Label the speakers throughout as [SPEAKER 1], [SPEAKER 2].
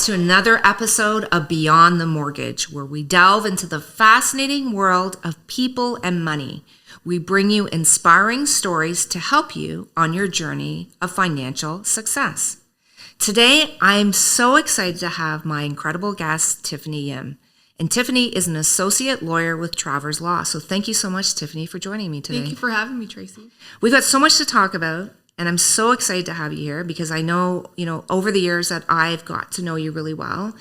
[SPEAKER 1] to another episode of Beyond the Mortgage, where we delve into the fascinating world of people and money. We bring you inspiring stories to help you on your journey of financial success. Today, I am so excited to have my incredible guest, Tiffany Yim. And Tiffany is an associate lawyer with Travers Law. So thank you so much, Tiffany, for joining me today.
[SPEAKER 2] Thank you for having me, Tracy.
[SPEAKER 1] We've got so much to talk about. And I'm so excited to have you here because I know, over the years that I've got to know you really well,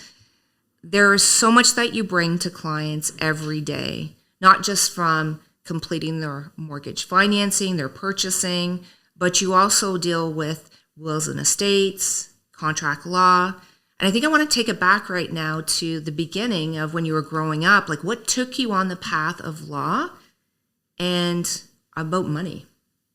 [SPEAKER 1] there is so much that you bring to clients every day, not just from completing their mortgage financing, their purchasing, but you also deal with wills and estates, contract law. And I think I want to take it back right now to the beginning of when you were growing up, like what took you on the path of law and about money?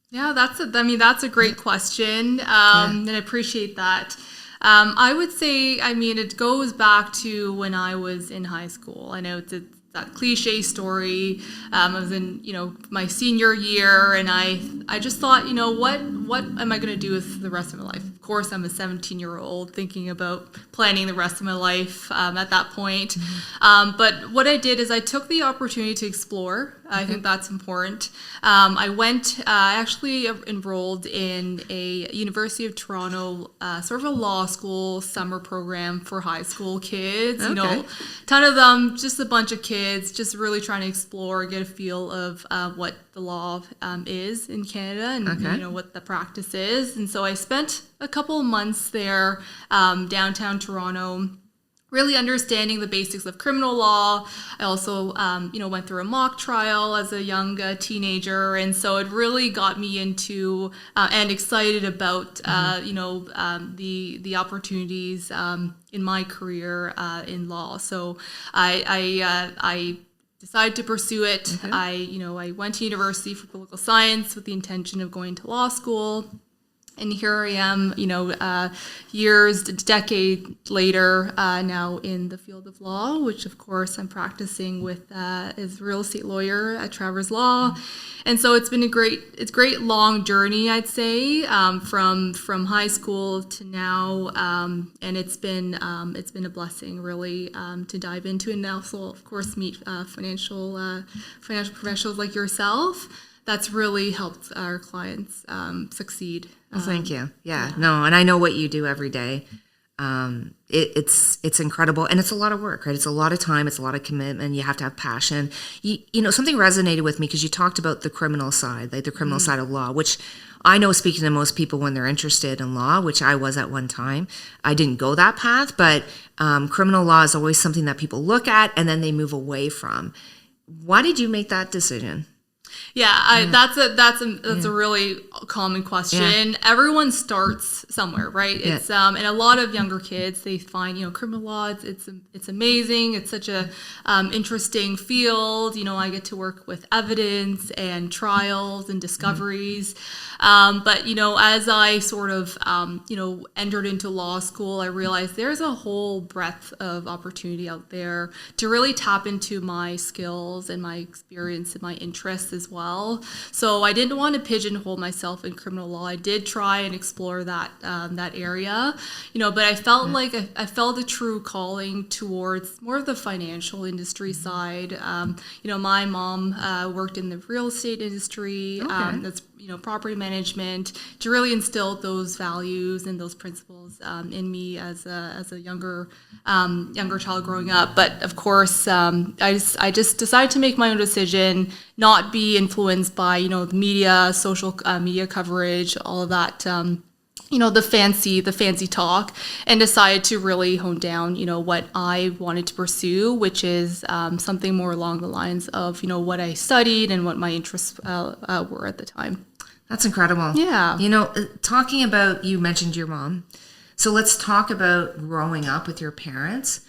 [SPEAKER 2] Yeah, that's a great question, and I appreciate that. I would say, it goes back to when I was in high school. I know it's that cliche story. I was in, my senior year, and I just thought, what am I going to do with the rest of my life? Of course, I'm a 17-year-old thinking about planning the rest of my life at that point. Mm-hmm. But what I did is I took the opportunity to explore. I think that's important. I actually enrolled in a University of Toronto sort of a law school summer program for high school kids.
[SPEAKER 1] Okay.
[SPEAKER 2] Ton of them, just a bunch of kids, just really trying to explore, get a feel of what the law is in Canada and what the practice is. And so I spent a couple of months there, downtown Toronto, really understanding the basics of criminal law. I also, went through a mock trial as a young teenager, and so it really got me into and excited about, the opportunities in my career in law. So I decided to pursue it. Mm-hmm. I went to university for political science with the intention of going to law school. And here I am, decade later, now in the field of law, which of course I'm practicing with as a real estate lawyer at Travers Law. And so it's been a great long journey, I'd say, from high school to now, and it's been a blessing really to dive into, and also of course meet financial professionals like yourself. That's really helped our clients succeed.
[SPEAKER 1] Well, thank you. Yeah, no, and I know what you do every day. It's incredible, and it's a lot of work, right? It's a lot of time, it's a lot of commitment. You have to have passion. Something resonated with me because you talked about the criminal side, like the criminal side of law, which I know speaking to most people when they're interested in law, which I was at one time. I didn't go that path, but criminal law is always something that people look at and then they move away from. Why did you make that decision?
[SPEAKER 2] Yeah, that's a really common question. Yeah. Everyone starts somewhere, right? Yeah. It's and a lot of younger kids, they find criminal law. It's amazing. It's such a interesting field. I get to work with evidence and trials and discoveries. But as I sort of entered into law school, I realized there's a whole breadth of opportunity out there to really tap into my skills and my experience and my interests as well. So I didn't want to pigeonhole myself in criminal law. I did try and explore that area, but I felt like I felt a true calling towards more of the financial industry side. My mom worked in the real estate industry. That's property management, to really instill those values and those principles in me as a younger child growing up. But of course, I just decided to make my own decision, not be influenced by the media, social media coverage, all of that. The fancy talk, and decided to really hone down, what I wanted to pursue, which is something more along the lines of, what I studied and what my interests were at the time.
[SPEAKER 1] That's incredible.
[SPEAKER 2] Yeah.
[SPEAKER 1] Talking about, you mentioned your mom. So let's talk about growing up with your parents.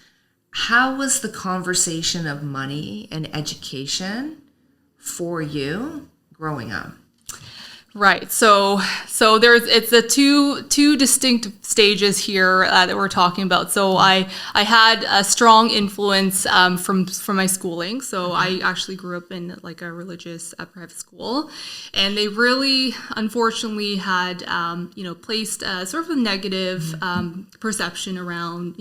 [SPEAKER 1] How was the conversation of money and education for you growing up?
[SPEAKER 2] Right. So it's a two distinct stages here that we're talking about. So I had a strong influence from my schooling. So I actually grew up in like a religious private school, and they really unfortunately had placed sort of a negative perception around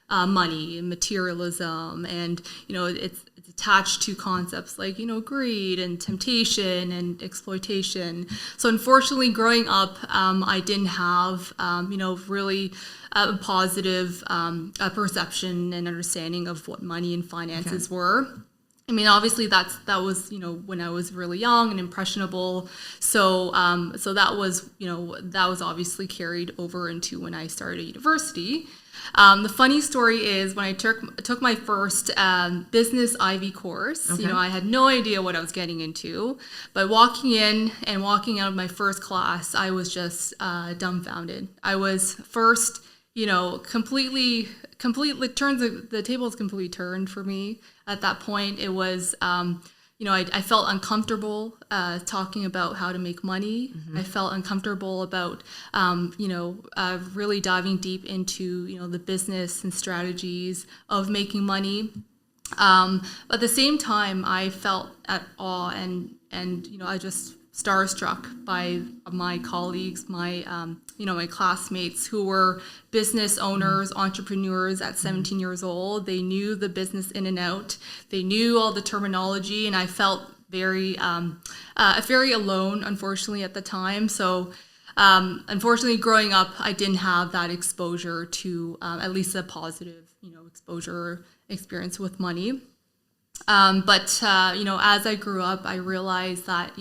[SPEAKER 2] money and materialism, and it's attached to concepts like greed and temptation and exploitation. So unfortunately, growing up, I didn't have really a positive perception and understanding of what money and finances were. I mean, obviously that was when I was really young and impressionable. So that was obviously carried over into when I started university. The funny story is when I took my first business Ivy course, I had no idea what I was getting into, but walking in and walking out of my first class, I was just dumbfounded. I was first, completely the tables completely turned for me at that point. It was, I felt uncomfortable talking about how to make money. I felt uncomfortable about, really diving deep into, the business and strategies of making money. But at the same time, I felt at awe and I just starstruck by my colleagues, my classmates who were business owners, entrepreneurs at 17 years old. They knew the business in and out. They knew all the terminology, and I felt very alone, unfortunately, at the time. So, unfortunately, growing up, I didn't have that exposure to at least a positive, exposure experience with money. But as I grew up, I realized that,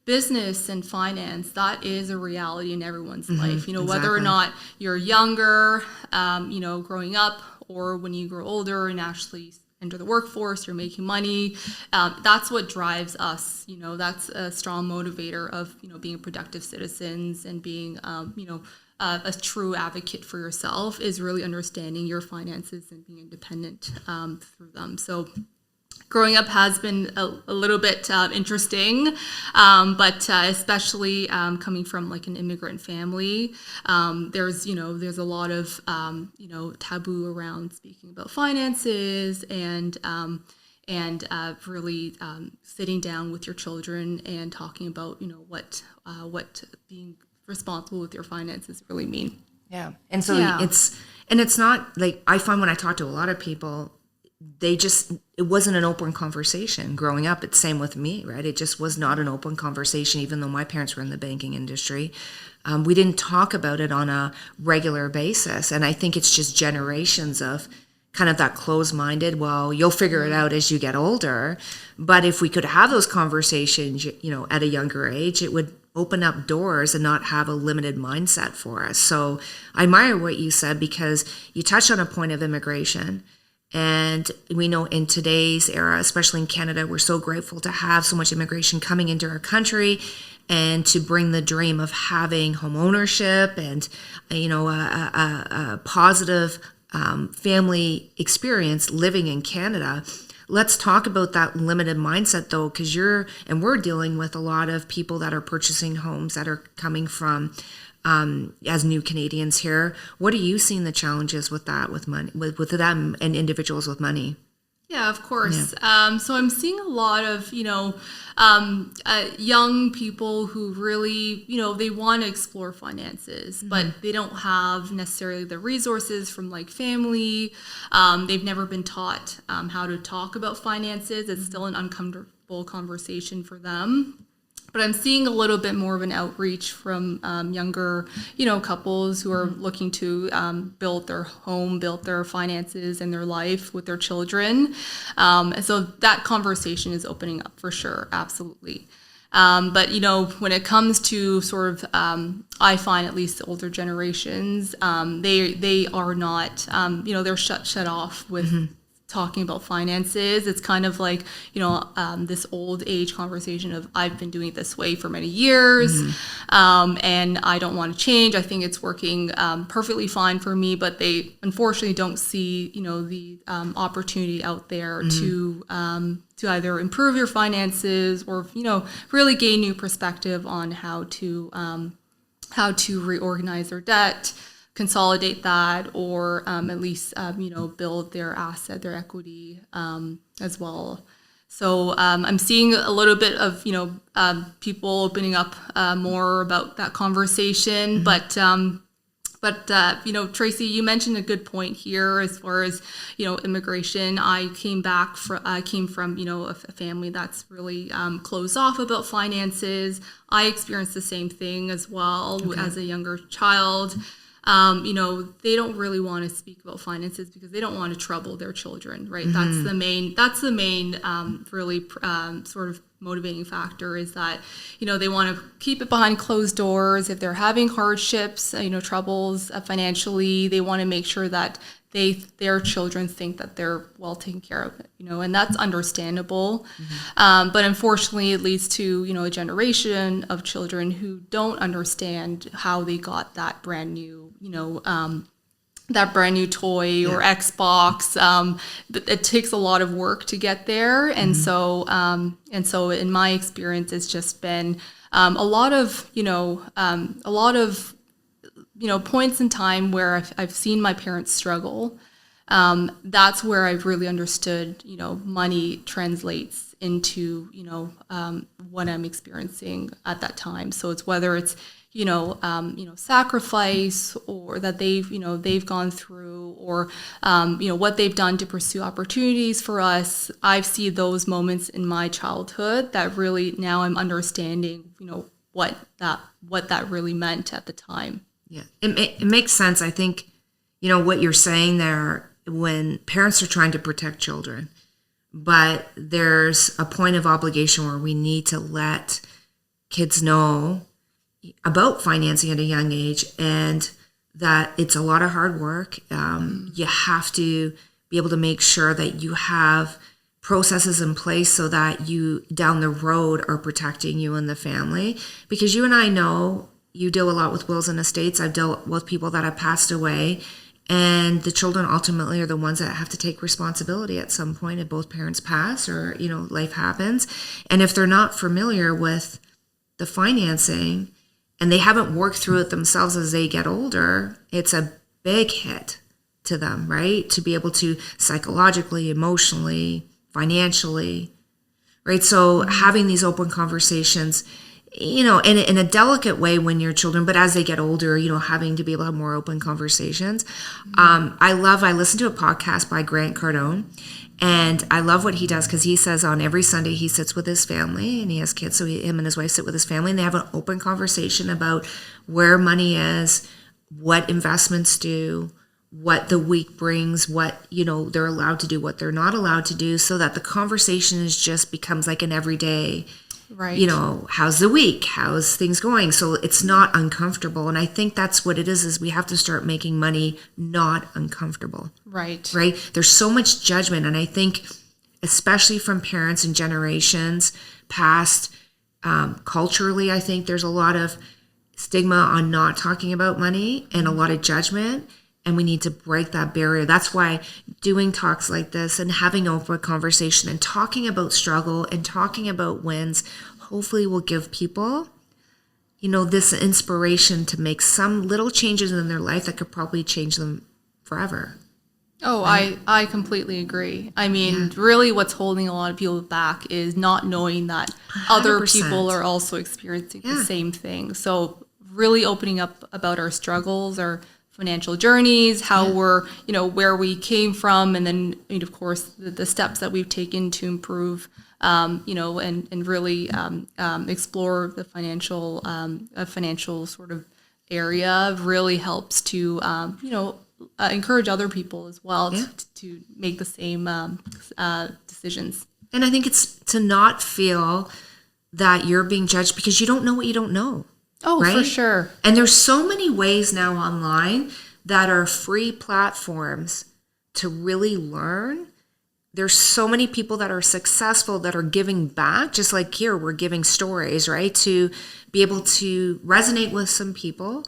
[SPEAKER 2] business and finance, that is a reality in everyone's life, whether or not you're younger, growing up, or when you grow older and actually enter the workforce, you're making money. That's what drives us. That's a strong motivator of, being productive citizens and being, a true advocate for yourself, is really understanding your finances and being independent through them. So growing up has been a little bit interesting, but especially coming from like an immigrant family, there's a lot of taboo around speaking about finances and really sitting down with your children and talking about what being responsible with your finances really mean.
[SPEAKER 1] Yeah, and so it's not like, I find when I talk to a lot of people, it wasn't an open conversation growing up. It's same with me, right? It just was not an open conversation, even though my parents were in the banking industry. We didn't talk about it on a regular basis. And I think it's just generations of kind of that closed-minded, well, you'll figure it out as you get older. But if we could have those conversations, at a younger age, it would open up doors and not have a limited mindset for us. So I admire what you said, because you touched on a point of immigration. And we know in today's era, especially in Canada, we're so grateful to have so much immigration coming into our country and to bring the dream of having home ownership and, a positive family experience living in Canada. Let's talk about that limited mindset, though, because we're dealing with a lot of people that are purchasing homes that are coming from as new Canadians here. What are you seeing the challenges with that, with money, with them and individuals with money?
[SPEAKER 2] Yeah, of course. Yeah. So I'm seeing a lot of, young people who really, they want to explore finances, but they don't have necessarily the resources from like family. They've never been taught how to talk about finances. It's still an uncomfortable conversation for them. But I'm seeing a little bit more of an outreach from younger, couples who are looking to build their home, build their finances and their life with their children. And so that conversation is opening up for sure, absolutely. But, when it comes to sort of, I find at least the older generations, they are not, they're shut off with talking about finances. It's kind of like, this old age conversation of I've been doing it this way for many years, and I don't want to change. I think it's working perfectly fine for me, but they unfortunately don't see, the opportunity out there to either improve your finances or, really gain new perspective on how to reorganize their debt, consolidate that, or at least build their asset, their equity as well. So I'm seeing a little bit of people opening up more about that conversation. But Tracy, you mentioned a good point here as far as immigration. I came from a family that's really closed off about finances. I experienced the same thing as well as a younger child. They don't really want to speak about finances because they don't want to trouble their children, right? That's the main really sort of motivating factor, is that, they want to keep it behind closed doors. If they're having hardships, troubles financially, they want to make sure that their children think that they're well taken care of, and that's understandable. But unfortunately, it leads to, a generation of children who don't understand how they got that brand new, toy or Xbox. It takes a lot of work to get there. And so in my experience, it's just been a lot of points in time where I've seen my parents struggle. That's where I've really understood, money translates into, what I'm experiencing at that time. So it's whether it's, sacrifice, or that they've gone through, or, what they've done to pursue opportunities for us. I've seen those moments in my childhood that really now I'm understanding, what that really meant at the time.
[SPEAKER 1] Yeah, it makes sense. I think, what you're saying there, when parents are trying to protect children, but there's a point of obligation where we need to let kids know about financing at a young age, and that it's a lot of hard work. You have to be able to make sure that you have processes in place so that you down the road are protecting you and the family. Because you and I know you deal a lot with wills and estates. I've dealt with people that have passed away, and the children ultimately are the ones that have to take responsibility at some point if both parents pass or, life happens. And if they're not familiar with the financing and they haven't worked through it themselves as they get older, it's a big hit to them, right? To be able to psychologically, emotionally, financially, right? So having these open conversations, in a delicate way when you're children, but as they get older, having to be able to have more open conversations. I listened to a podcast by Grant Cardone, and I love what he does, because he says on every Sunday he sits with his family, and he has kids, so him and his wife sit with his family, and they have an open conversation about where money is, what investments do, what the week brings, what, they're allowed to do, what they're not allowed to do, so that the conversation becomes like an everyday, right? How's the week? How's things going? So it's not uncomfortable. And I think that's what it is we have to start making money not uncomfortable. Right. Right. There's so much judgment. And I think, especially from parents and generations past, culturally, I think there's a lot of stigma on not talking about money and a lot of judgment. And we need to break that barrier. That's why doing talks like this and having open conversation and talking about struggle and talking about wins hopefully will give people, this inspiration to make some little changes in their life that could probably change them forever.
[SPEAKER 2] Oh, I completely agree. I mean, really what's holding a lot of people back is not knowing that 100%. Other people are also experiencing the same thing. So really opening up about our struggles, our financial journeys, how we're, where we came from, and then, of course, the steps that we've taken to improve, and really explore the financial sort of area really helps to, encourage other people as well to make the same decisions.
[SPEAKER 1] And I think it's to not feel that you're being judged because you don't know what you don't know.
[SPEAKER 2] Oh, right? For sure.
[SPEAKER 1] And there's so many ways now online that are free platforms to really learn there's so many people that are successful that are giving back, just like here, we're giving stories, right? To be able to resonate with some people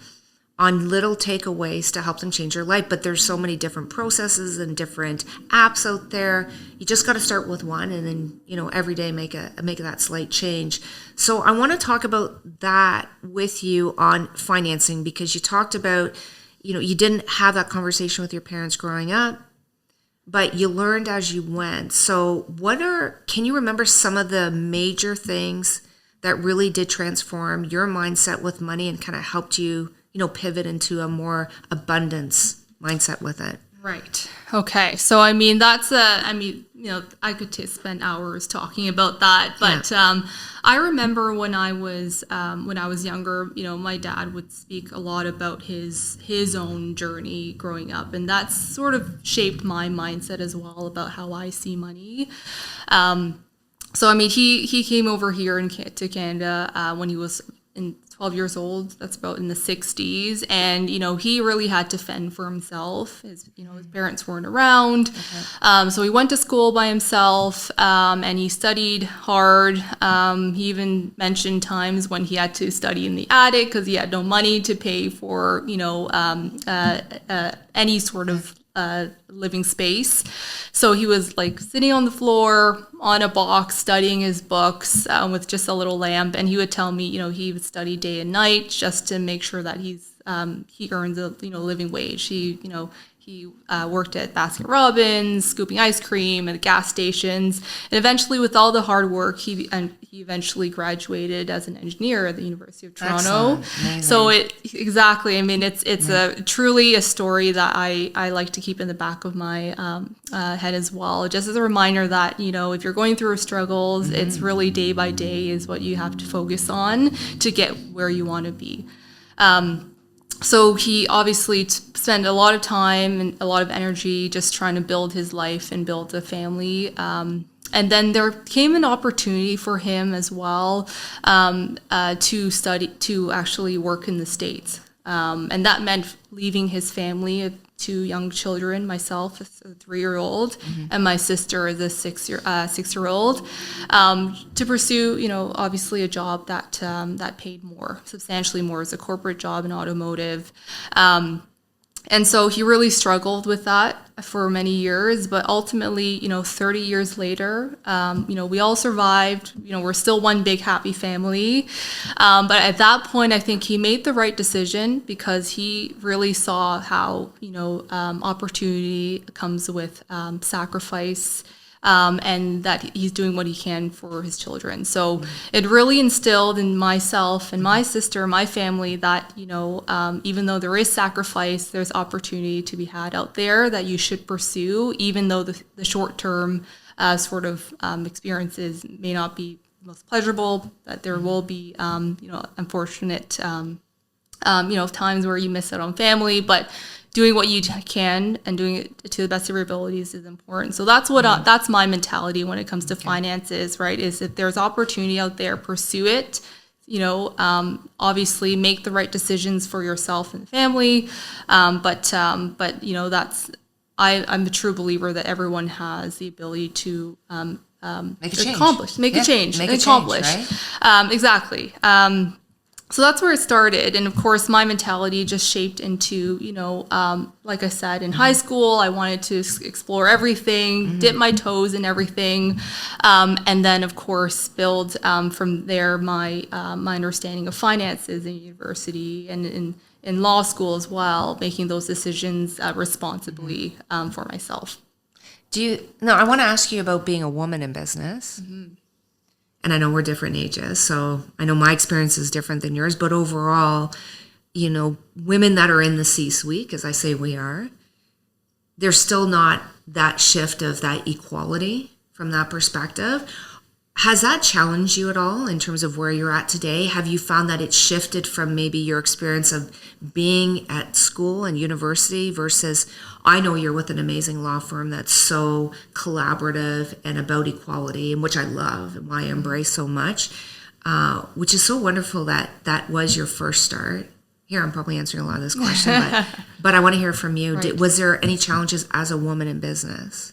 [SPEAKER 1] on little takeaways to help them change their life. But there's so many different processes and different apps out there. You just got to start with one, and then, you know, every day make that slight change. So I want to talk about that with you on financing, because you talked about, you know, you didn't have that conversation with your parents growing up, but you learned as you went. So can you remember some of the major things that really did transform your mindset with money and kind of helped you, you know, pivot into a more abundance mindset with it?
[SPEAKER 2] Right. Okay. So, I mean, you know, I could spend hours talking about that, but I remember when I was younger, you know, my dad would speak a lot about his own journey growing up, and that's sort of shaped my mindset as well about how I see money. So, I mean, he came over here to Canada when he was 12 years old. That's about in the 60s. And, you know, he really had to fend for himself. His parents weren't around. Okay. So he went to school by himself, and he studied hard. He even mentioned times when he had to study in the attic because he had no money to pay for, you know, any sort of living space. So he was like sitting on the floor on a box studying his books with just a little lamp, and he would tell me, you know, he would study day and night just to make sure that he earns a living wage. He worked at Baskin Robbins, scooping ice cream at gas stations, and eventually, with all the hard work, he eventually graduated as an engineer at the University of Toronto. So exactly. I mean, it's truly a story that I like to keep in the back of my head as well, just as a reminder that, you know, if you're going through struggles, it's really day by day is what you have to focus on to get where you want to be. So he obviously spent a lot of time and a lot of energy just trying to build his life and build a family. And then there came an opportunity for him as well to actually work in the States. And that meant leaving his family, 2 young children, myself, a 3-year-old, and my sister is a 6-year-old, to pursue, you know, obviously a job that paid more, substantially more, as a corporate job in automotive. And so he really struggled with that for many years, but ultimately, you know, 30 years later, you know, we all survived. You know, we're still one big happy family. But at that point, I think he made the right decision because he really saw how, you know, opportunity comes with sacrifice. And that he's doing what he can for his children. So it really instilled in myself and my sister, my family, that, you know, even though there is sacrifice, there's opportunity to be had out there that you should pursue, even though the short-term sort of experiences may not be most pleasurable, that there will be, you know, unfortunate, you know, times where you miss out on family, but doing what you can and doing it to the best of your abilities is important. So that's what that's my mentality when it comes to finances, right? Is if there's opportunity out there, pursue it. You know, obviously make the right decisions for yourself and family. But you know, I'm a true believer that everyone has the ability to
[SPEAKER 1] make a change.
[SPEAKER 2] Right? Exactly. So that's where it started. And of course, my mentality just shaped into, you know, like I said, in high school, I wanted to explore everything, dip my toes in everything. And then, of course, build from there my understanding of finances in university and in law school as well, making those decisions responsibly for myself.
[SPEAKER 1] I want to ask you about being a woman in business. And I know we're different ages, so I know my experience is different than yours, but overall, you know, women that are in the C-suite, because I say we are, there's still not that shift of that equality from that perspective. Has that challenged you at all in terms of where you're at today? Have you found that it's shifted from maybe your experience of being at school and university versus, I know you're with an amazing law firm that's so collaborative and about equality, and which I love and why I embrace so much, which is so wonderful that was your first start. Here, I'm probably answering a lot of this question, but I want to hear from you.
[SPEAKER 2] Right.
[SPEAKER 1] Was there any challenges as a woman in business?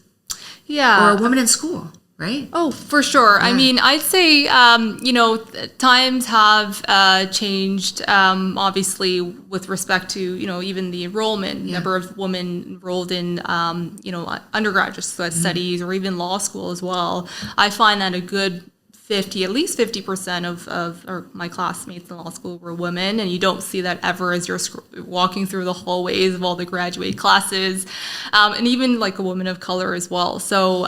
[SPEAKER 2] Yeah.
[SPEAKER 1] or a woman in school, right?
[SPEAKER 2] Oh, for sure. I mean, I'd say, times have changed, obviously, with respect to, even the enrollment, number of women enrolled in, undergraduate studies or even law school as well. I find that a good at least 50% of my classmates in law school were women, and you don't see that ever as you're walking through the hallways of all the graduate classes, and even like a woman of color as well. So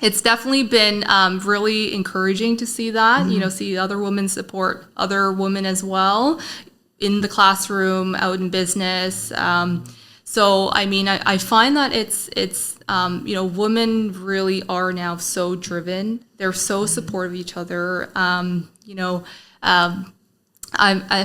[SPEAKER 2] it's definitely been really encouraging to see that, see other women support other women as well in the classroom, out in business. So, I mean, I find that it's women really are now so driven. They're so supportive of each other. I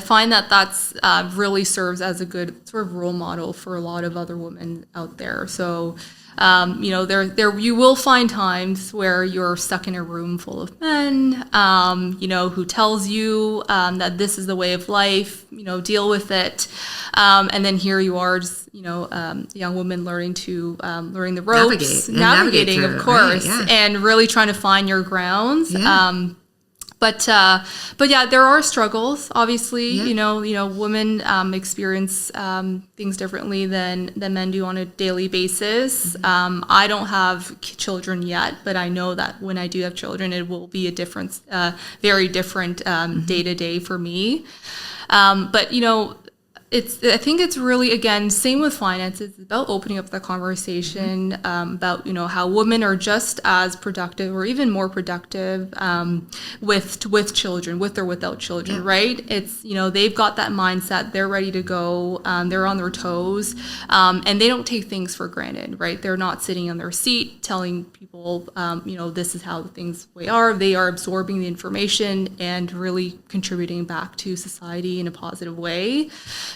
[SPEAKER 2] find that that's really serves as a good sort of role model for a lot of other women out there. So, there you will find times where you're stuck in a room full of men, who tells you that this is the way of life, deal with it. And then here you are, just, a young woman learning the ropes, navigating, of course, right, and really trying to find your grounds. Yeah. But yeah, there are struggles. Obviously, women experience things differently than men do on a daily basis. I don't have children yet, but I know that when I do have children, it will be a different, very different day to day for me. But I think it's really, again, same with finances. It's about opening up the conversation about, how women are just as productive or even more productive with children, with or without children, right? It's, they've got that mindset. They're ready to go. They're on their toes. And they don't take things for granted, right? They're not sitting on their seat telling people, this is how things are. They are absorbing the information and really contributing back to society in a positive way.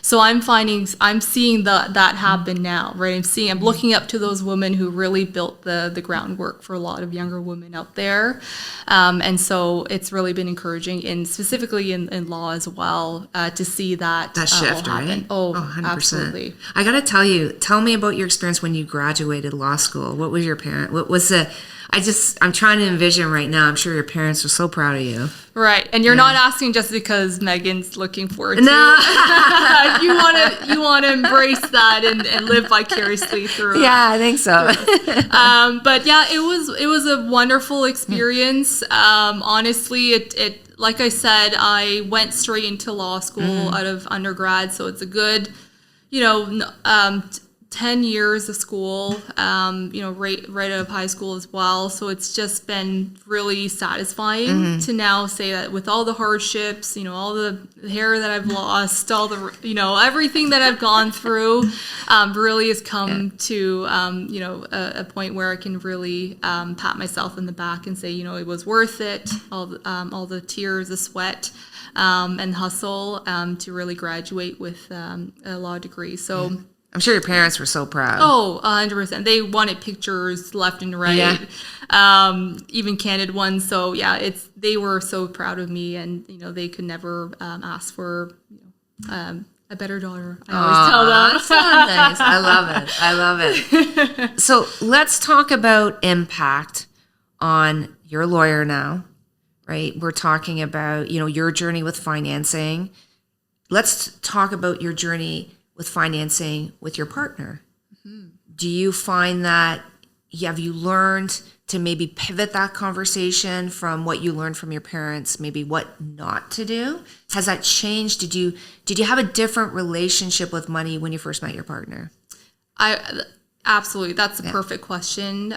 [SPEAKER 2] So I'm seeing that happen now, right? I'm looking up to those women who really built the groundwork for a lot of younger women out there. And so it's really been encouraging, and specifically in law as well, to see that
[SPEAKER 1] shift,
[SPEAKER 2] happen.
[SPEAKER 1] Right?
[SPEAKER 2] Oh,
[SPEAKER 1] 100%.
[SPEAKER 2] Absolutely.
[SPEAKER 1] I got to tell me about your experience when you graduated law school. What was your what was I'm trying to envision right now. I'm sure your parents were so proud of you.
[SPEAKER 2] Right. And you're not asking just because Megan's looking forward to it. You want to embrace that and live vicariously through it.
[SPEAKER 1] Yeah, I think so.
[SPEAKER 2] But yeah, it was a wonderful experience. Honestly, it like I said, I went straight into law school out of undergrad, so it's a good 10 years of school, right out of high school as well. So it's just been really satisfying to now say that with all the hardships, all the hair that I've lost, all the, everything that I've gone through, really has come to, a point where I can really pat myself in the back and say, it was worth it. All the tears, the sweat, and hustle to really graduate with a law degree. So. Yeah.
[SPEAKER 1] I'm sure your parents were so proud.
[SPEAKER 2] Oh, 100%. They wanted pictures left and right, even candid ones. So yeah, they were so proud of me, and they could never ask for a better daughter. I always tell them.
[SPEAKER 1] That's so nice. I love it. So let's talk about impact on your a lawyer now, right? We're talking about your journey with financing. Let's talk about your journey with financing with your partner. Do you find that have you learned to maybe pivot that conversation from what you learned from your parents, maybe what not to do? Has that changed? Did you have a different relationship with money when you first met your partner?
[SPEAKER 2] Absolutely. That's a perfect question.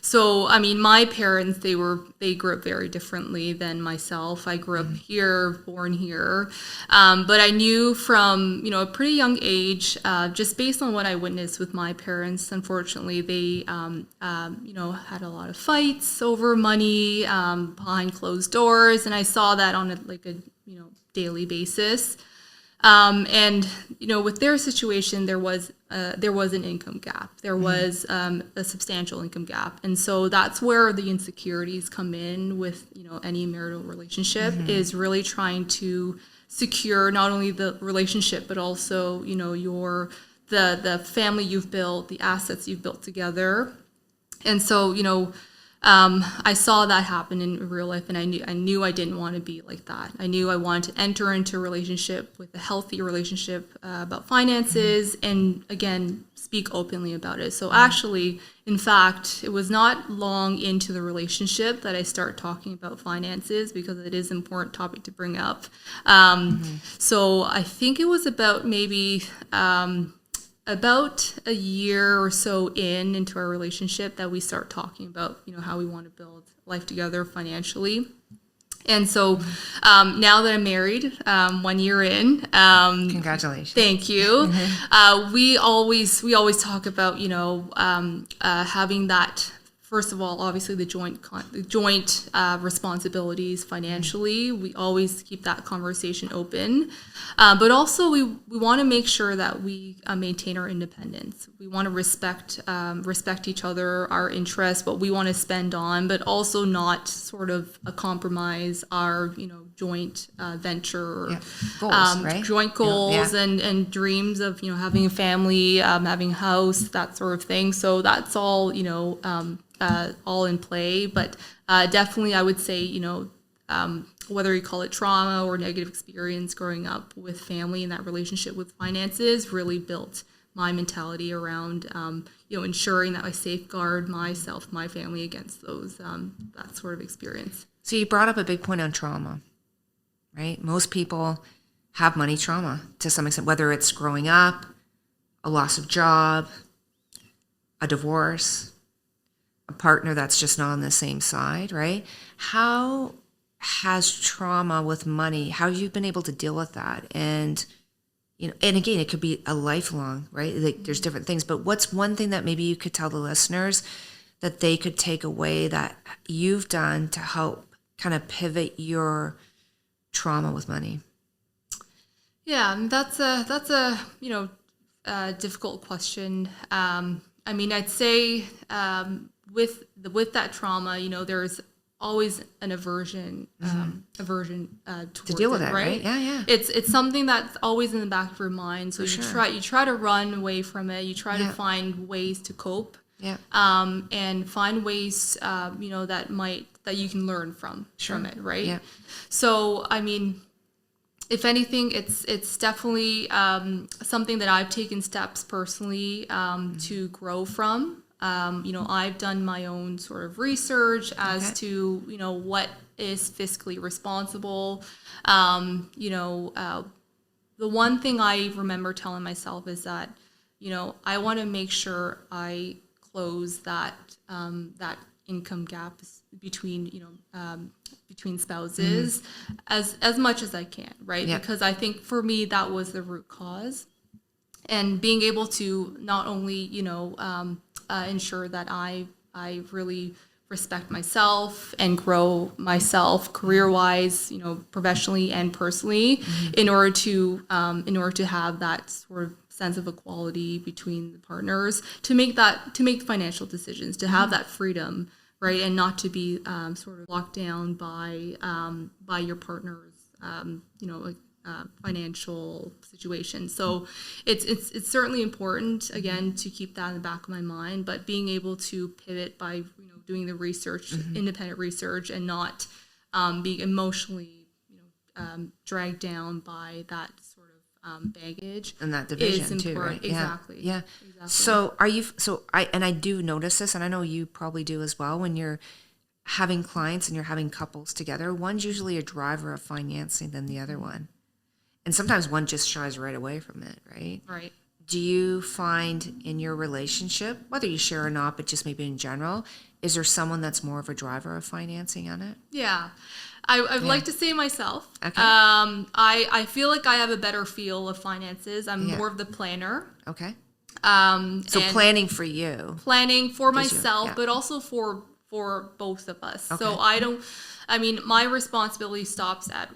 [SPEAKER 2] So, I mean, my parents, they grew up very differently than myself. I grew up here, born here. But I knew from, a pretty young age, just based on what I witnessed with my parents, unfortunately, they, had a lot of fights over money behind closed doors. And I saw that on a daily basis. And with their situation, there was an income gap. There was a substantial income gap, and so that's where the insecurities come in with any marital relationship is really trying to secure not only the relationship but also the family you've built, the assets you've built together. And so, I saw that happen in real life, and I knew I didn't want to be like that. I knew I wanted to enter into a relationship with a healthy relationship about finances, and again, speak openly about it. So actually, in fact, it was not long into the relationship that I start talking about finances, because it is an important topic to bring up. So I think it was about maybe about a year or so into our relationship that we start talking about, how we want to build life together financially. And so now that I'm married, 1 year in,
[SPEAKER 1] Congratulations.
[SPEAKER 2] Thank you. We always talk about, having that. First of all, obviously the joint responsibilities financially. We always keep that conversation open, but also we want to make sure that we maintain our independence. We want to respect each other, our interests, what we want to spend on, but also not sort of compromise our joint venture,
[SPEAKER 1] goals, right?
[SPEAKER 2] Joint goals and dreams of having a family, having a house, that sort of thing. So that's all all in play, but definitely I would say, whether you call it trauma or negative experience growing up with family and that relationship with finances really built my mentality around, ensuring that I safeguard myself, my family against those, that sort of experience.
[SPEAKER 1] So you brought up a big point on trauma, right? Most people have money trauma to some extent, whether it's growing up, a loss of job, a divorce, a partner that's just not on the same side, right? How has trauma with money, how have you been able to deal with that? And, and again, it could be a lifelong, right? Like there's different things, but what's one thing that maybe you could tell the listeners that they could take away that you've done to help kind of pivot your trauma with money?
[SPEAKER 2] Yeah, that's a difficult question. I'd say with that trauma, there's always an aversion towards
[SPEAKER 1] to deal with
[SPEAKER 2] it,
[SPEAKER 1] it, right? Yeah.
[SPEAKER 2] It's something that's always in the back of your mind. So you try to run away from it. You try to find ways to cope. Yeah. And find ways that you can learn from it, right? Yeah. So if anything, it's definitely something that I've taken steps personally to grow from. I've done my own sort of research as to, what is fiscally responsible. The one thing I remember telling myself is that, I want to make sure I close that income gap between spouses as much as I can, right? Yeah. Because I think for me that was the root cause, and being able to not only ensure that I really respect myself and grow myself career-wise, professionally and personally, in order to have that sort of sense of equality between the partners, to make financial decisions, to have that freedom, right, and not to be sort of locked down by your partner's financial situation. So it's certainly important, again, to keep that in the back of my mind, but being able to pivot by doing the research, independent research, and not being emotionally dragged down by that sort of baggage
[SPEAKER 1] and that division too, right?
[SPEAKER 2] Exactly.
[SPEAKER 1] Yeah. Exactly. So I do notice this, and I know you probably do as well, when you're having clients and you're having couples together, one's usually a driver of financing than the other one. And sometimes one just shies right away from it, right?
[SPEAKER 2] Right.
[SPEAKER 1] Do you find in your relationship, whether you share or not, but just maybe in general, is there someone that's more of a driver of financing on it?
[SPEAKER 2] Yeah. I'd like to say myself. Okay. I feel like I have a better feel of finances. I'm more of the planner. Okay.
[SPEAKER 1] So planning for you.
[SPEAKER 2] Planning for myself, but also for both of us. Okay. So my responsibility stops at,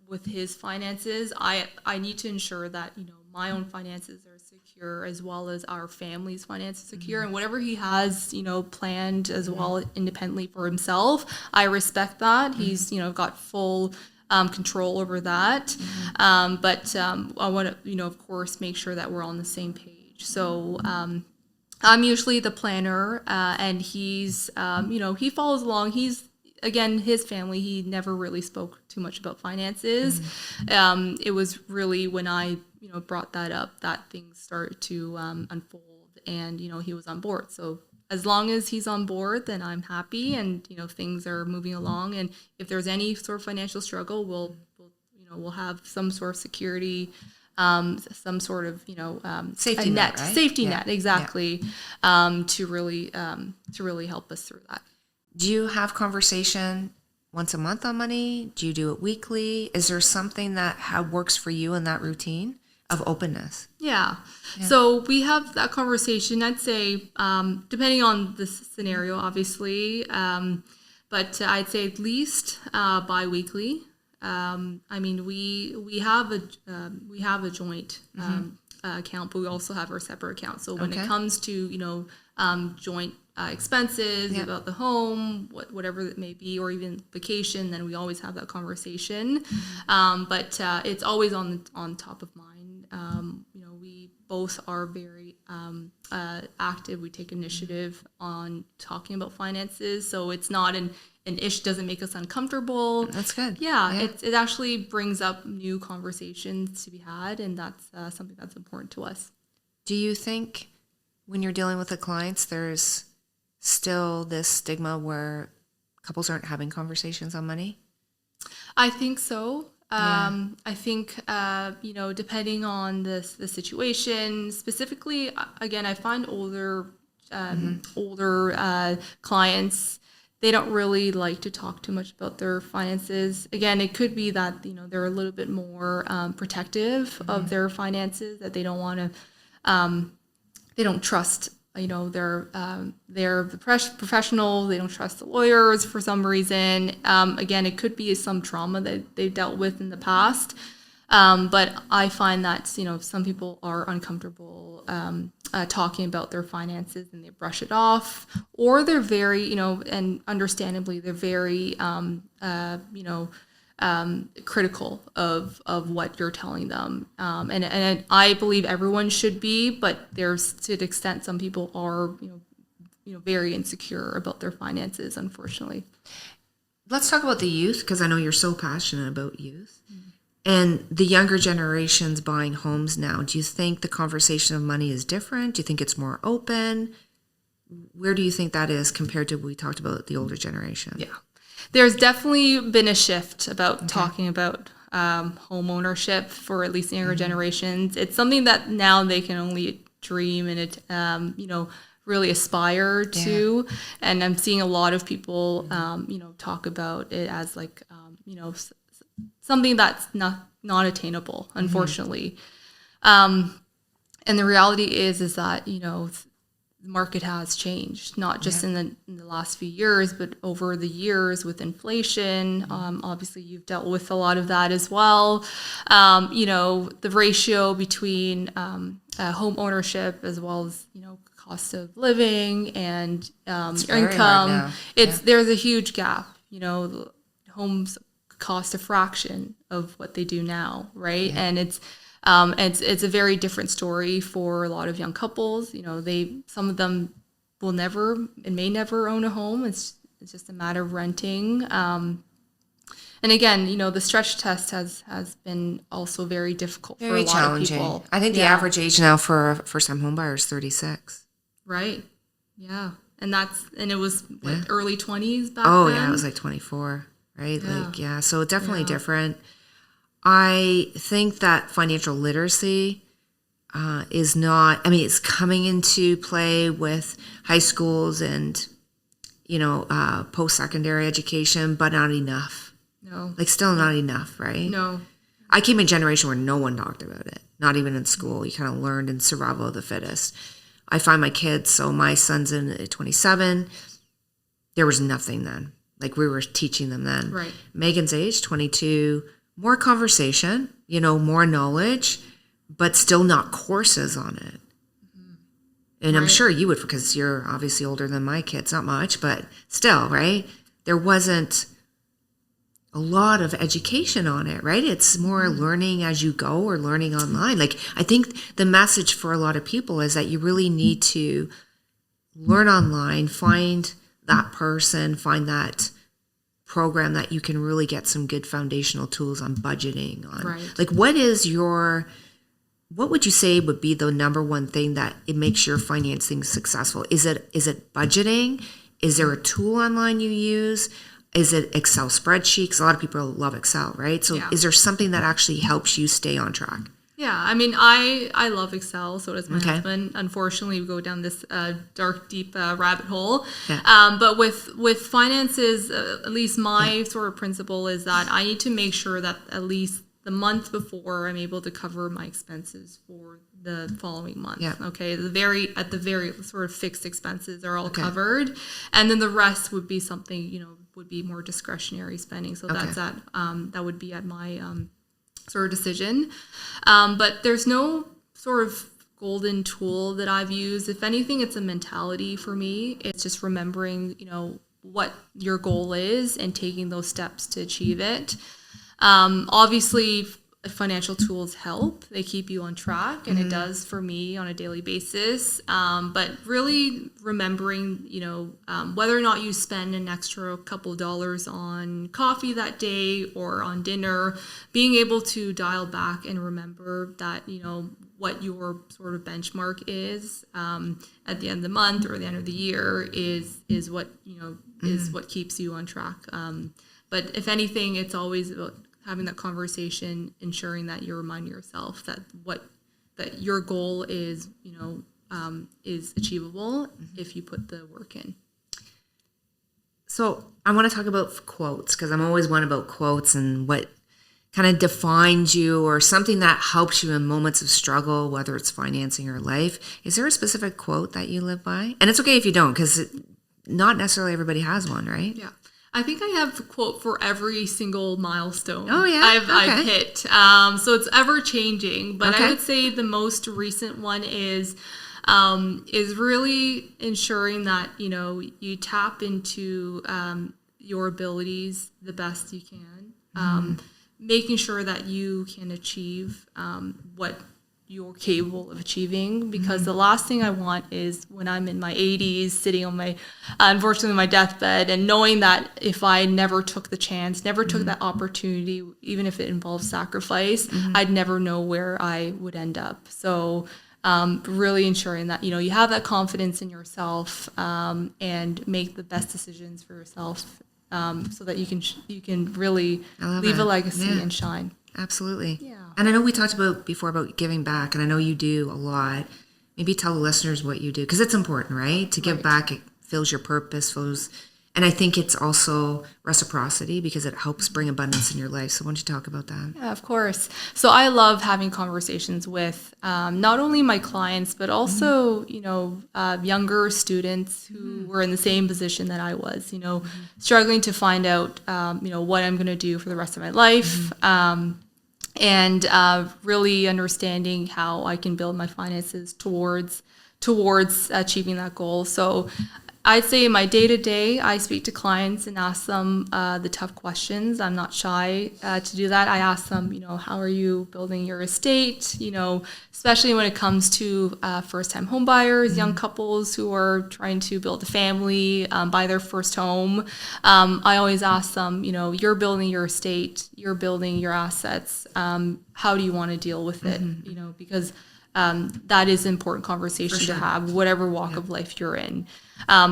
[SPEAKER 2] with his finances. I need to ensure that, my own finances are secure, as well as our family's finances secure, and whatever he has, planned as well independently for himself, I respect that. He's, got full control over that. But I want to, of course, make sure that we're on the same page. So I'm usually the planner, and he's, he follows along. Again, his family, he never really spoke too much about finances. It was really when I, brought that up that things started to unfold, and, he was on board. So as long as he's on board, then I'm happy, and, things are moving along. And if there's any sort of financial struggle, we'll have some sort of security, some sort of
[SPEAKER 1] Safety
[SPEAKER 2] a
[SPEAKER 1] net, right?
[SPEAKER 2] safety
[SPEAKER 1] Yeah.
[SPEAKER 2] net, exactly, to really help us through that.
[SPEAKER 1] Do you have conversation once a month on money? Do you do it weekly? Is there something that works for you in that routine of openness?
[SPEAKER 2] Yeah. So we have that conversation, I'd say, depending on the scenario, obviously, but I'd say at least bi-weekly. We have a joint account, but we also have our separate account. So when it comes to joint expenses about the home, whatever it may be, or even vacation, then we always have that conversation. But it's always on top of mind. We both are very active. We take initiative on talking about finances, so it's not an issue, doesn't make us uncomfortable.
[SPEAKER 1] That's good.
[SPEAKER 2] Yeah. It actually brings up new conversations to be had, and that's something that's important to us.
[SPEAKER 1] Do you think when you're dealing with the clients, there's still this stigma where couples aren't having conversations on money?
[SPEAKER 2] I think so. I think, depending on the situation, specifically, again, I find older clients, they don't really like to talk too much about their finances. Again, it could be that, they're a little bit more protective of their finances, that they don't want to, they don't trust, they're professionals, they don't trust the lawyers for some reason. Again, it could be some trauma that they've dealt with in the past. But I find that, some people are uncomfortable talking about their finances, and they brush it off, or they're very, and understandably, they're very, critical of what you're telling them. And I believe everyone should be, but there's, to the extent some people are, very insecure about their finances, unfortunately.
[SPEAKER 1] Let's talk about the youth, because I know you're so passionate about youth. And the younger generations buying homes now. Do you think the conversation of money is different? Do you think it's more open? Where do you think that is compared to what we talked about the older generation?
[SPEAKER 2] Yeah. There's definitely been a shift about talking about home ownership for at least the younger generations. It's something that now they can only dream and really aspire to. And I'm seeing a lot of people, talk about it as like, something that's not attainable, unfortunately. And the reality is that, the market has changed, not just in the last few years, but over the years with inflation. Obviously, you've dealt with a lot of that as well. The ratio between home ownership as well as, cost of living and income, there's a huge gap. Homes cost a fraction of what they do now, right? And it's a very different story for a lot of young couples. Some of them may never own a home. It's just a matter of renting. And again, the stretch test has been also very difficult for a lot of people.
[SPEAKER 1] I think the average age now for a first-time home buyer is 36.
[SPEAKER 2] Right. Yeah. And it was early 20s back then?
[SPEAKER 1] Oh, yeah, it was like 24. Right?
[SPEAKER 2] Yeah.
[SPEAKER 1] So it's definitely different. I think that financial literacy is not, it's coming into play with high schools and, post-secondary education, but not enough.
[SPEAKER 2] No.
[SPEAKER 1] Still not enough, right?
[SPEAKER 2] No.
[SPEAKER 1] I came in a generation where no one talked about it, not even in school. You kind of learned in survival of the fittest. I find my kids, so my son's in 27, there was nothing then. We were teaching them then.
[SPEAKER 2] Right.
[SPEAKER 1] Megan's age, 22, more conversation, more knowledge, but still not courses on it. And I'm sure you would, because you're obviously older than my kids, not much, but still, right? There wasn't a lot of education on it, right? It's more learning as you go or learning online. I think the message for a lot of people is that you really need to learn online, find that person, find that program that you can really get some good foundational tools on budgeting on.
[SPEAKER 2] Right.
[SPEAKER 1] Like what would you say would be the number one thing that it makes your financing successful? Is it budgeting? Is there a tool online you use? Is it Excel spreadsheet? Because a lot of people love Excel, right? So is there something that actually helps you stay on track?
[SPEAKER 2] Yeah, I mean, I love Excel. So does my
[SPEAKER 1] Okay.
[SPEAKER 2] husband. Unfortunately, we go down this dark, deep rabbit hole.
[SPEAKER 1] Yeah.
[SPEAKER 2] But with finances, at least my sort of principle is that I need to make sure that at least the month before I'm able to cover my expenses for the following month.
[SPEAKER 1] Yeah.
[SPEAKER 2] Okay. At the very sort of fixed expenses are all covered, and then the rest would be something would be more discretionary spending. So that's that would be at my sort of decision. But there's no sort of golden tool that I've used. If anything, it's a mentality for me. It's just remembering, what your goal is and taking those steps to achieve it. Obviously, financial tools help. They keep you on track, and it does for me on a daily basis. But really remembering, whether or not you spend an extra couple of dollars on coffee that day or on dinner, being able to dial back and remember that, what your sort of benchmark is at the end of the month or the end of the year is what, is what keeps you on track. But if anything, it's always about having that conversation, ensuring that you remind yourself that your goal is, is achievable if you put the work in.
[SPEAKER 1] So I want to talk about quotes, because I'm always one about quotes and what kind of defines you or something that helps you in moments of struggle, whether it's financing or life. Is there a specific quote that you live by? And it's okay if you don't, because not necessarily everybody has one, right?
[SPEAKER 2] Yeah. I think I have a quote for every single milestone
[SPEAKER 1] Okay.
[SPEAKER 2] I've hit. So it's ever changing, but I would say the most recent one is really ensuring that, you tap into your abilities the best you can, making sure that you can achieve what you're capable of achieving, because the last thing I want is when I'm in my 80s sitting on my unfortunately my deathbed and knowing that if I never took the chance, never took that opportunity, even if it involves sacrifice, I'd never know where I would end up. So really ensuring that you have that confidence in yourself and make the best decisions for yourself, so that you can really leave a legacy and shine.
[SPEAKER 1] Absolutely.
[SPEAKER 2] Yeah.
[SPEAKER 1] And I know we talked before about giving back, and I know you do a lot. Maybe tell the listeners what you do, because it's important, right? To give back, it fills your purpose, and I think it's also reciprocity, because it helps bring abundance in your life. So why don't you talk about that?
[SPEAKER 2] Yeah, of course. So I love having conversations with not only my clients, but also, younger students who were in the same position that I was, struggling to find out, what I'm going to do for the rest of my life. And really understanding how I can build my finances towards achieving that goal. So I'd say in my day-to-day, I speak to clients and ask them the tough questions. I'm not shy to do that. I ask them, how are you building your estate? Especially when it comes to first-time home buyers, young couples who are trying to build a family, buy their first home. I always ask them, you're building your estate, you're building your assets. How do you want to deal with it? Because that is an important conversation to have, whatever walk of life you're in.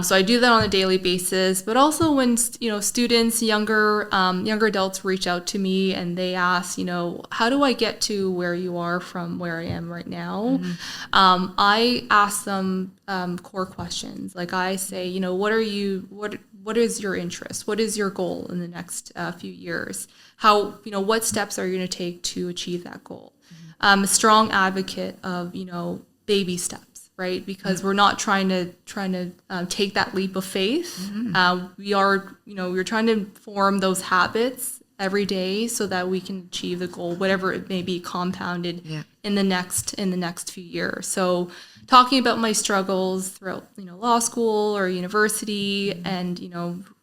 [SPEAKER 2] So I do that on a daily basis, but also when students, younger adults reach out to me and they ask, how do I get to where you are from where I am right now? I ask them core questions. Like I say, what is your interest? What is your goal in the next few years? What steps are you going to take to achieve that goal? I'm a strong advocate of, baby steps. Right, because we're not trying to take that leap of faith. We're trying to form those habits every day so that we can achieve the goal, whatever it may be, compounded in the next few years. So, talking about my struggles throughout law school or university, and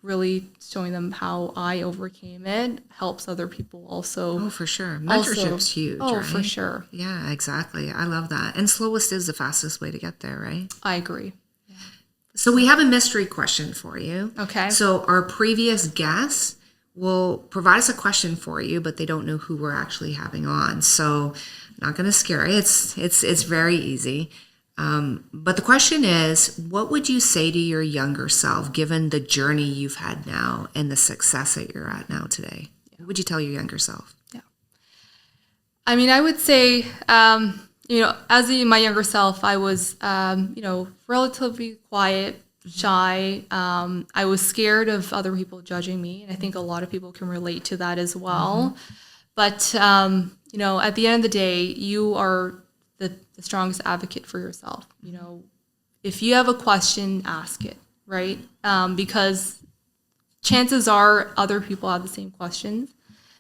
[SPEAKER 2] really showing them how I overcame it helps other people also.
[SPEAKER 1] Oh, for sure. Mentorship's huge.
[SPEAKER 2] Oh,
[SPEAKER 1] right?
[SPEAKER 2] for sure.
[SPEAKER 1] Yeah, exactly. I love that. And slowest is the fastest way to get there, right?
[SPEAKER 2] I agree.
[SPEAKER 1] So we have a mystery question for you.
[SPEAKER 2] Okay.
[SPEAKER 1] So our previous guests will provide us a question for you, but they don't know who we're actually having on. So I'm not going to scare you. It's very easy. But the question is, what would you say to your younger self, given the journey you've had now and the success that you're at now today? What would you tell your younger self?
[SPEAKER 2] Yeah. I mean, I would say, as my younger self, I was, relatively quiet, shy. I was scared of other people judging me. And I think a lot of people can relate to that as well. But, at the end of the day, you are the strongest advocate for yourself. If you have a question, ask it, right? Because chances are other people have the same questions.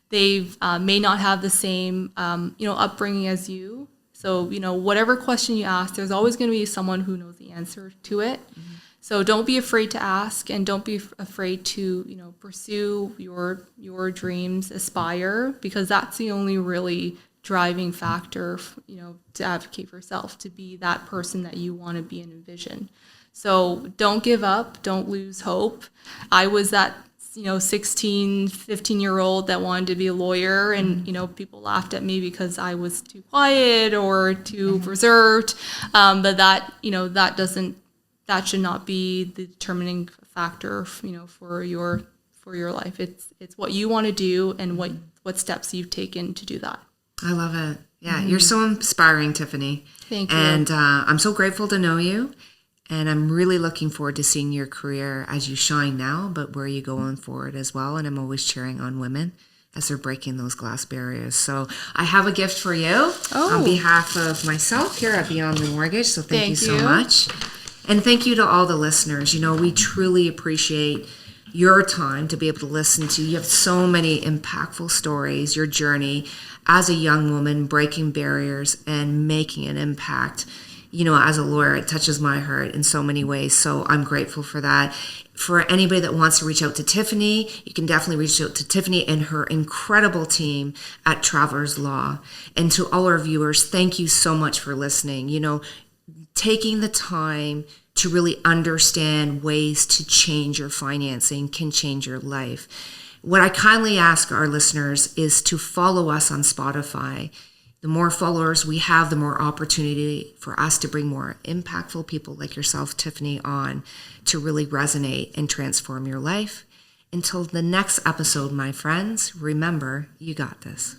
[SPEAKER 2] They may not have the same, upbringing as you. So, whatever question you ask, there's always going to be someone who knows the answer to it. So don't be afraid to ask, and don't be afraid to, pursue your dreams, aspire, because that's the only really driving factor, to advocate for yourself, to be that person that you want to be and envision. So don't give up, don't lose hope. I was that 16, 15-year-old that wanted to be a lawyer, and people laughed at me because I was too quiet or too reserved. But that should not be the determining factor, for your life. It's what you want to do and what steps you've taken to do that.
[SPEAKER 1] I love it. Yeah, you're so inspiring, Tiffany.
[SPEAKER 2] Thank you.
[SPEAKER 1] And I'm so grateful to know you. And I'm really looking forward to seeing your career as you shine now, but where you going forward as well. And I'm always cheering on women as they're breaking those glass barriers. So I have a gift for you on behalf of myself here at Beyond the Mortgage. So thank you so much. And thank you to all the listeners. We truly appreciate your time to be able to listen to. You have so many impactful stories, your journey as a young woman, breaking barriers and making an impact. As a lawyer, it touches my heart in so many ways. So I'm grateful for that. For anybody that wants to reach out to Tiffany, you can definitely reach out to Tiffany and her incredible team at Travers Law. And to all our viewers, thank you so much for listening. Taking the time to really understand ways to change your financing can change your life. What I kindly ask our listeners is to follow us on Spotify. The more followers we have, the more opportunity for us to bring more impactful people like yourself, Tiffany, on to really resonate and transform your life. Until the next episode, my friends, remember, you got this.